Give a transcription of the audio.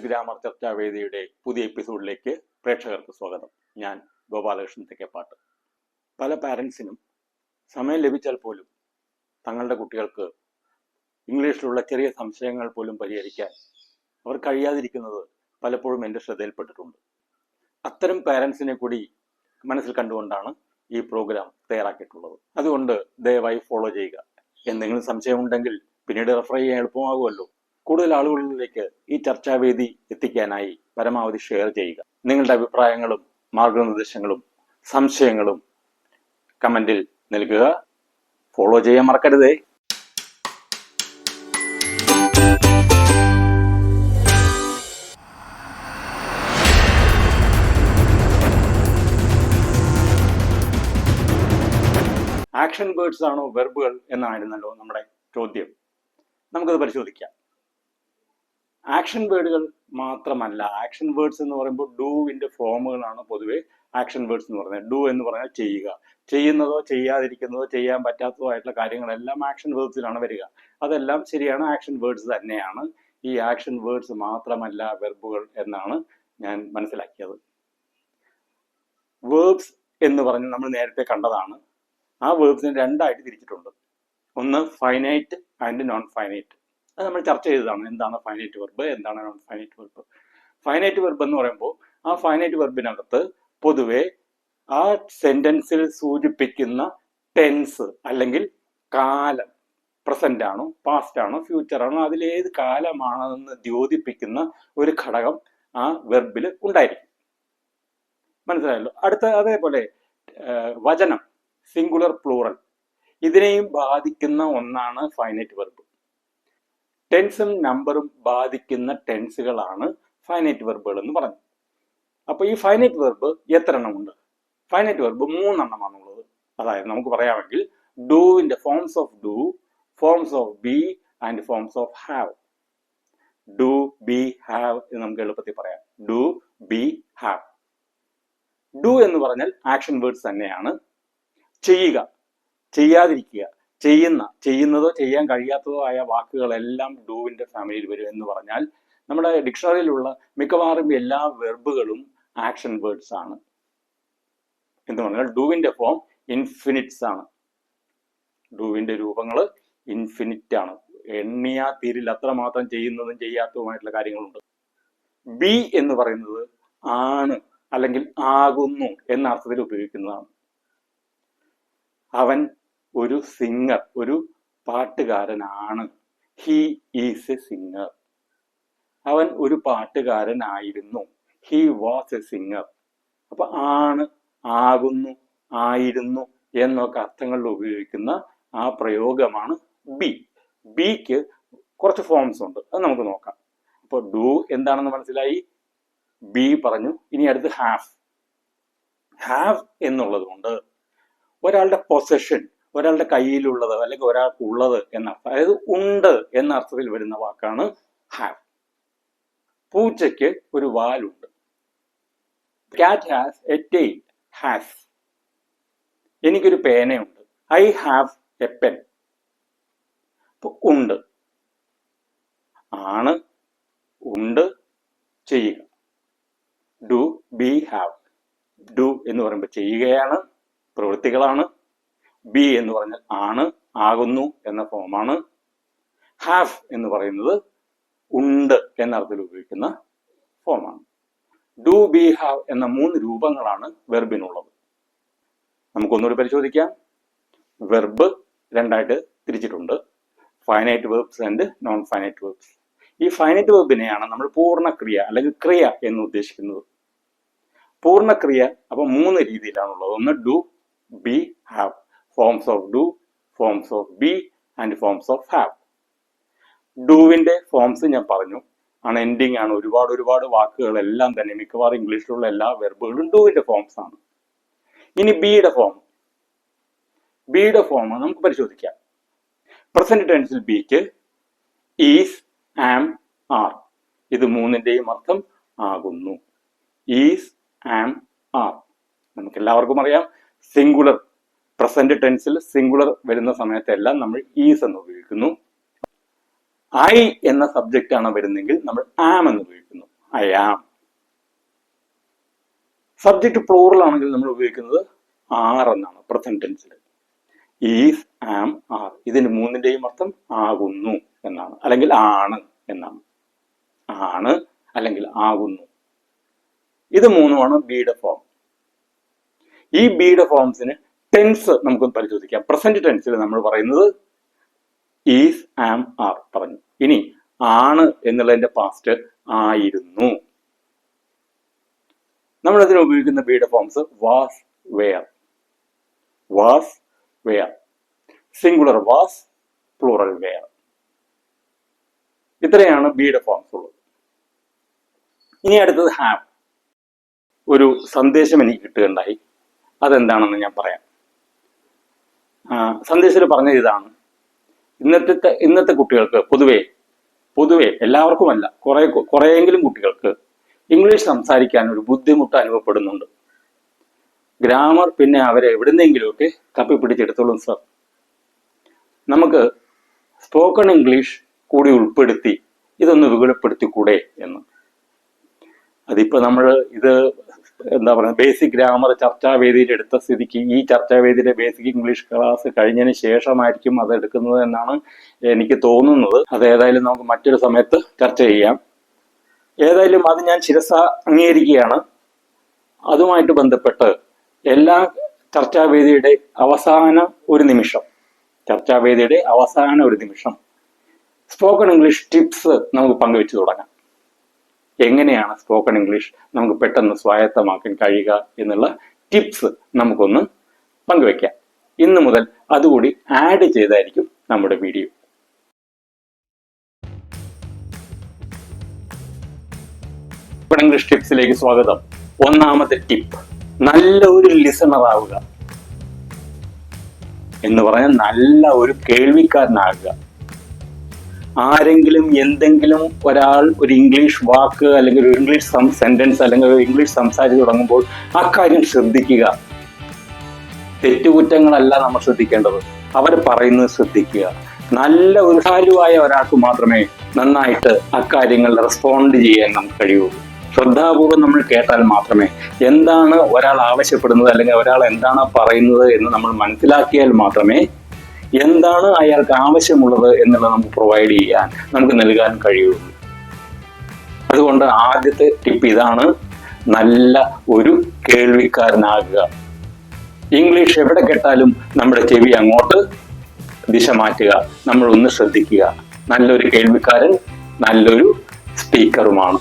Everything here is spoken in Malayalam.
ഗ്രാമർ ചർച്ചാവേദിയുടെ പുതിയ എപ്പിസോഡിലേക്ക് പ്രേക്ഷകർക്ക് സ്വാഗതം. ഞാൻ ഗോപാലകൃഷ്ണൻ തെക്കേപ്പാട്ട്. പല പാരൻസിനും സമയം ലഭിച്ചാൽ പോലും തങ്ങളുടെ കുട്ടികൾക്ക് ഇംഗ്ലീഷിലുള്ള ചെറിയ സംശയങ്ങൾ പോലും പരിഹരിക്കാൻ അവർ കഴിയാതിരിക്കുന്നത് പലപ്പോഴും എൻ്റെ ശ്രദ്ധയിൽപ്പെട്ടിട്ടുണ്ട്. അത്തരം പാരൻസിനെ കൂടി മനസ്സിൽ കണ്ടുകൊണ്ടാണ് ഈ പ്രോഗ്രാം തയ്യാറാക്കിയിട്ടുള്ളത്. അതുകൊണ്ട് ദയവായി ഫോളോ ചെയ്യുക. എന്തെങ്കിലും സംശയമുണ്ടെങ്കിൽ പിന്നീട് റെഫർ ചെയ്യാൻ എളുപ്പമാകുമല്ലോ. കൂടുതൽ ആളുകളിലേക്ക് ഈ ചർച്ചാവേദി എത്തിക്കാനായി പരമാവധി ഷെയർ ചെയ്യുക. നിങ്ങളുടെ അഭിപ്രായങ്ങളും മാർഗനിർദ്ദേശങ്ങളും സംശയങ്ങളും കമന്റിൽ നൽകുക. ഫോളോ ചെയ്യാൻ മറക്കരുതേ. ആക്ഷൻ വേർഡ്സ് ആണോ വെർബുകൾ എന്നായിരുന്നല്ലോ നമ്മുടെ ചോദ്യം. നമുക്കത് പരിശോധിക്കാം. ആക്ഷൻ വേർഡുകൾ മാത്രമല്ല, ആക്ഷൻ വേർഡ്സ് എന്ന് പറയുമ്പോൾ ഡൂവിന്റെ ഫോമുകളാണ് പൊതുവെ ആക്ഷൻ വേർഡ്സ് എന്ന് പറയുന്നത്. ഡു എന്ന് പറഞ്ഞാൽ ചെയ്യുക, ചെയ്യുന്നതോ ചെയ്യാതിരിക്കുന്നതോ ചെയ്യാൻ പറ്റാത്തതോ ആയിട്ടുള്ള കാര്യങ്ങളെല്ലാം ആക്ഷൻ വേർഡ്സിലാണ് വരിക. അതെല്ലാം ശരിയാണ്, ആക്ഷൻ വേർഡ്സ് തന്നെയാണ്. ഈ ആക്ഷൻ വേർഡ്സ് മാത്രമല്ല വെർബുകൾ എന്നാണ് ഞാൻ മനസ്സിലാക്കിയത്. വേർബ്സ് എന്ന് പറഞ്ഞ് നമ്മൾ നേരത്തെ കണ്ടതാണ്. ആ വേർബ്സിനെ രണ്ടായിട്ട് തിരിച്ചിട്ടുണ്ട്. ഒന്ന് ഫൈനൈറ്റ് ആൻഡ് നോൺ ഫൈനൈറ്റ്. അത് നമ്മൾ ചർച്ച ചെയ്തതാണ്. എന്താണ് ഫൈനൈറ്റ് വെർബ്, എന്താണ് non finite verb. Finite verb എന്ന് പറയുമ്പോൾ ആ ഫൈനൈറ്റ് വെർബിനകത്ത് പൊതുവെ ആ സെന്റൻസിൽ സൂചിപ്പിക്കുന്ന ടെൻസ് അല്ലെങ്കിൽ കാലം, പ്രസന്റ് ആണോ പാസ്റ്റ് ആണോ ഫ്യൂച്ചർ ആണോ, അതിലേത് കാലമാണെന്ന് ദ്യോതിപ്പിക്കുന്ന ഒരു ഘടകം ആ വെർബിൽ ഉണ്ടായിരിക്കും. മനസ്സിലായല്ലോ. അതേപോലെ വചനം, സിംഗുലർ പ്ലൂറൽ, ഇതിനെയും ബാധിക്കുന്ന ഒന്നാണ് ഫൈനൈറ്റ് വെർബ്. ടെൻസും നമ്പറും ബാധിക്കുന്ന ടെൻസുകളാണ് ഫൈനൈറ്റ് വെർബുകൾ എന്ന് പറഞ്ഞു. അപ്പൊ ഈ ഫൈനൈറ്റ് വെർബ് എത്ര എണ്ണമുണ്ട്? ഫൈനൈറ്റ് വെർബ് 3 എണ്ണമാണുള്ളത്. അതായത് നമുക്ക് പറയാമെങ്കിൽ ഡൂവിന്റെ forms of do, forms of be and forms of have. Do, be, have എന്ന് നമുക്ക് എളുപ്പത്തിൽ പറയാം. Do, be, have. ഡു എന്ന് പറഞ്ഞാൽ ആക്ഷൻ വേർഡ്സ് തന്നെയാണ്. ചെയ്യുക, ചെയ്യാതിരിക്കുക, ചെയ്യുന്നതോ ചെയ്യാൻ കഴിയാത്തതോ ആയ വാക്കുകളെല്ലാം ഡൂവിന്റെ ഫാമിലിയിൽ വരും എന്ന് പറഞ്ഞാൽ നമ്മുടെ ഡിക്ഷണറിയിലുള്ള മിക്കവാറും എല്ലാ വെർബുകളും ആക്ഷൻ വേർഡ്സ് ആണ്. എന്ന് പറഞ്ഞാൽ ഡൂവിന്റെ ഫോം ഇൻഫിനിറ്റ്സ് ആണ്. ഡൂവിന്റെ രൂപങ്ങൾ ഇൻഫിനിറ്റ് ആണ്. എണ്ണിയാ തീരിൽ അത്രമാത്രം ചെയ്യുന്നതും ചെയ്യാത്തതുമായിട്ടുള്ള കാര്യങ്ങളുണ്ട്. ബി എന്ന് പറയുന്നത് ആണ് അല്ലെങ്കിൽ ആകുന്നു എന്ന അർത്ഥത്തിൽ ഉപയോഗിക്കുന്നതാണ്. അവൻ ഒരു സിംഗർ, ഒരു പാട്ടുകാരനാണ്. He is a singer. അവൻ ഒരു പാട്ടുകാരനായിരുന്നു. He was a singer. അപ്പൊ ആണ്, ആകുന്നു, ആയിരുന്നു എന്നൊക്കെ അർത്ഥങ്ങളിൽ ഉപയോഗിക്കുന്ന ആ പ്രയോഗമാണ് ബി. ബിക്ക് കുറച്ച് ഫോംസ് ഉണ്ട്, അത് നമുക്ക് നോക്കാം. അപ്പൊ ഡു എന്താണെന്ന് മനസ്സിലായി, ബി പറഞ്ഞു. ഇനി അടുത്ത് ഹാവ്. ഹാവ് എന്നുള്ളത് കൊണ്ട് ഒരാളുടെ പൊസഷൻ, ഒരാളുടെ കയ്യിലുള്ളത് അല്ലെങ്കിൽ ഒരാൾക്കുള്ളത് എന്നർത്ഥം, അതായത് ഉണ്ട് എന്ന അർത്ഥത്തിൽ വരുന്ന വാക്കാണ് ഹാവ്. പൂച്ചയ്ക്ക് ഒരു വാലുണ്ട്. കാറ്റ് ഹാസ് എ ടെയിൽ. ഹാസ്. എനിക്കൊരു പേനയുണ്ട്. I have a pen. ഉണ്ട്, ആണ്, ഉണ്ട്, ചെയ്യുക. Do, be, have. ഡു എന്ന് പറയുമ്പോൾ ചെയ്യുകയാണ്, പ്രവൃത്തികളാണ്. ബി എന്ന് പറഞ്ഞാൽ ആണ്, ആകുന്നു എന്ന ഫോമാണ്. ഹാവ് എന്ന് പറയുന്നത് ഉണ്ട് എന്ന അർത്ഥത്തിൽ ഉപയോഗിക്കുന്ന ഫോമാണ്. ഡു, ബി, ഹാവ് എന്ന 3 രൂപങ്ങളാണ് വെർബിനുള്ളത്. നമുക്കൊന്നുകൂടി പരിശോധിക്കാം. വെർബ് രണ്ടായിട്ട് തിരിച്ചിട്ടുണ്ട്. Finite verbs and non finite verbs. ഈ ഫൈനൈറ്റ് വെർബിനെയാണ് നമ്മൾ പൂർണ്ണക്രിയ അല്ലെങ്കിൽ ക്രിയ എന്ന് ഉദ്ദേശിക്കുന്നത്. പൂർണ്ണക്രിയ അപ്പൊ 3 രീതിയിലാണുള്ളത്. ഒന്ന് do, be, have. Forms of do, forms of be and forms of have. ഡൂവിന്റെ ഫോംസ് ഞാൻ പറഞ്ഞു, ആണ്, എൻഡിങ് ആണ്. ഒരുപാട് വാക്കുകളെല്ലാം തന്നെ മിക്കവാറും ഇംഗ്ലീഷിലുള്ള എല്ലാ വെർബുകളും ഡൂവിന്റെ ഫോംസ് ആണ്. ഇനി ബിയുടെ ഫോം നമുക്ക് പരിശോധിക്കാം. പ്രസന്റ് ടെൻസിൽ ബിക്ക് ഈസ്, ആം, ആർ. ഇത് 3ന്റെയും അർത്ഥം ആകുന്നു. Is, am, are. നമുക്ക് എല്ലാവർക്കും അറിയാം, സിംഗുലർ പ്രസന്റ് ടെൻസിൽ സിംഗുലർ വരുന്ന സമയത്തെല്ലാം നമ്മൾ ഈസ് എന്ന് ഉപയോഗിക്കുന്നു. ഐ എന്ന സബ്ജക്റ്റ് ആണ് വരുന്നെങ്കിൽ നമ്മൾ ആം എന്ന് ഉപയോഗിക്കുന്നു. I am. സബ്ജക്റ്റ് പ്ലൂറൽ ആണെങ്കിൽ നമ്മൾ ഉപയോഗിക്കുന്നത് ആർ എന്നാണ് പ്രസന്റ് ടെൻസിൽ. Is, am, are. ഇതിന് മൂന്നിന്റെയും അർത്ഥം ആകുന്നു എന്നാണ്, അല്ലെങ്കിൽ ആണ് എന്നാണ്. ആണ് അല്ലെങ്കിൽ ആകുന്നു. ഇത് മൂന്നുമാണ് ബിയുടെ ഫോം. ഈ ബിയുടെ ഫോംസിന് ടെൻസ് നമുക്ക് പരിശോധിക്കാം. പ്രസന്റ് ടെൻസിൽ നമ്മൾ പറയുന്നത് ഈസ്, ആം, ആർ പറഞ്ഞു. ഇനി ആണ് എന്നുള്ളതിന്റെ പാസ്റ്റ് ആയിരുന്നു. നമ്മൾ അതിന് ഉപയോഗിക്കുന്ന ബിയുടെ forms was, were. Was, were. Singular was, plural were. ഇത്രയാണ് ബിയുടെ ഫോംസ് ഉള്ളത്. ഇനി അടുത്തത് ഹാവ്. ഒരു സന്ദേശം എനിക്ക് കിട്ടുകയുണ്ടായി. അതെന്താണെന്ന് ഞാൻ പറയാം. സന്ദേശത്തിൽ പറഞ്ഞത് ഇതാണ്: ഇന്നത്തെ കുട്ടികൾക്ക് പൊതുവെ എല്ലാവർക്കുമല്ല, കുറെയെങ്കിലും കുട്ടികൾക്ക് ഇംഗ്ലീഷ് സംസാരിക്കാൻ ഒരു ബുദ്ധിമുട്ട് അനുഭവപ്പെടുന്നുണ്ട്. ഗ്രാമർ പിന്നെ അവരെ എവിടുന്നെങ്കിലുമൊക്കെ തപ്പിപ്പിടിച്ചെടുത്തോളും സർ. നമുക്ക് സ്പോക്കൺ ഇംഗ്ലീഷ് കൂടി ഉൾപ്പെടുത്തി ഇതൊന്ന് വിപുലപ്പെടുത്തിക്കൂടെ എന്ന്. അതിപ്പോ നമ്മൾ ഇത് എന്താ പറയുക, ബേസിക് ഗ്രാമർ ചർച്ചാവേദിയിൽ എടുത്ത സ്ഥിതിക്ക് ഈ ചർച്ചാവേദിയിലെ ബേസിക് ഇംഗ്ലീഷ് ക്ലാസ് കഴിഞ്ഞതിന് ശേഷമായിരിക്കും അത് എടുക്കുന്നത് എന്നാണ് എനിക്ക് തോന്നുന്നത്. അത് ഏതായാലും നമുക്ക് മറ്റൊരു സമയത്ത് ചർച്ച ചെയ്യാം. ഏതായാലും അത് ഞാൻ ശിരസ അംഗീകരിക്കുകയാണ്. അതുമായിട്ട് ബന്ധപ്പെട്ട് എല്ലാ ചർച്ചാവേദിയുടെ അവസാന ഒരു നിമിഷം സ്പോക്കൺ ഇംഗ്ലീഷ് ടിപ്സ് നമുക്ക് പങ്കുവെച്ചു തുടങ്ങാം. എങ്ങനെയാണ് സ്പോക്കൺ ഇംഗ്ലീഷ് നമുക്ക് പെട്ടെന്ന് സ്വായത്തമാക്കാൻ കഴിയുക എന്നുള്ള ടിപ്സ് നമുക്കൊന്ന് പങ്കുവെക്കാം. ഇന്ന് മുതൽ അതുകൂടി ആഡ് ചെയ്തായിരിക്കും നമ്മുടെ വീഡിയോ. സ്പോക്കൺ ഇംഗ്ലീഷ് ടിപ്സിലേക്ക് സ്വാഗതം. ഒന്നാമത്തെ ടിപ്പ്, നല്ല ഒരു ലിസണർ ആവുക. എന്ന് പറഞ്ഞാൽ നല്ല ഒരു കേൾവിക്കാരനാകുക. ആരെങ്കിലും എന്തെങ്കിലും ഒരാൾ ഒരു ഇംഗ്ലീഷ് വാക്ക് അല്ലെങ്കിൽ ഒരു ഇംഗ്ലീഷ് സെന്റൻസ് അല്ലെങ്കിൽ ഒരു ഇംഗ്ലീഷ് സംസാരിച്ച് തുടങ്ങുമ്പോൾ അക്കാര്യം ശ്രദ്ധിക്കുക. തെറ്റുകുറ്റങ്ങളല്ല നമ്മൾ ശ്രദ്ധിക്കേണ്ടത്, അവർ പറയുന്നത് ശ്രദ്ധിക്കുക. നല്ല ഒരു സാലുവായ ഒരാൾക്ക് മാത്രമേ നന്നായിട്ട് അക്കാര്യങ്ങൾ റെസ്പോണ്ട് ചെയ്യാൻ നമുക്ക് കഴിയുള്ളൂ. ശ്രദ്ധാപൂർവം നമ്മൾ കേട്ടാൽ മാത്രമേ എന്താണ് ഒരാൾ ആവശ്യപ്പെടുന്നത് അല്ലെങ്കിൽ ഒരാൾ എന്താണ് പറയുന്നത് എന്ന് നമ്മൾ മനസ്സിലാക്കിയാൽ മാത്രമേ എന്താണ് അയാൾക്ക് ആവശ്യമുള്ളത് എന്നുള്ളത് നമുക്ക് പ്രൊവൈഡ് ചെയ്യാൻ, നമുക്ക് നൽകാൻ കഴിയുള്ളൂ. അതുകൊണ്ട് ആദ്യത്തെ ടിപ്പ് ഇതാണ്: നല്ല ഒരു കേൾവിക്കാരനാകുക. ഇംഗ്ലീഷ് എവിടെ കേട്ടാലും നമ്മുടെ ചെവി അങ്ങോട്ട് ദിശ മാറ്റുക, നമ്മൾ ഒന്ന് ശ്രദ്ധിക്കുക. നല്ലൊരു കേൾവിക്കാരൻ നല്ലൊരു സ്പീക്കറുമാണ്.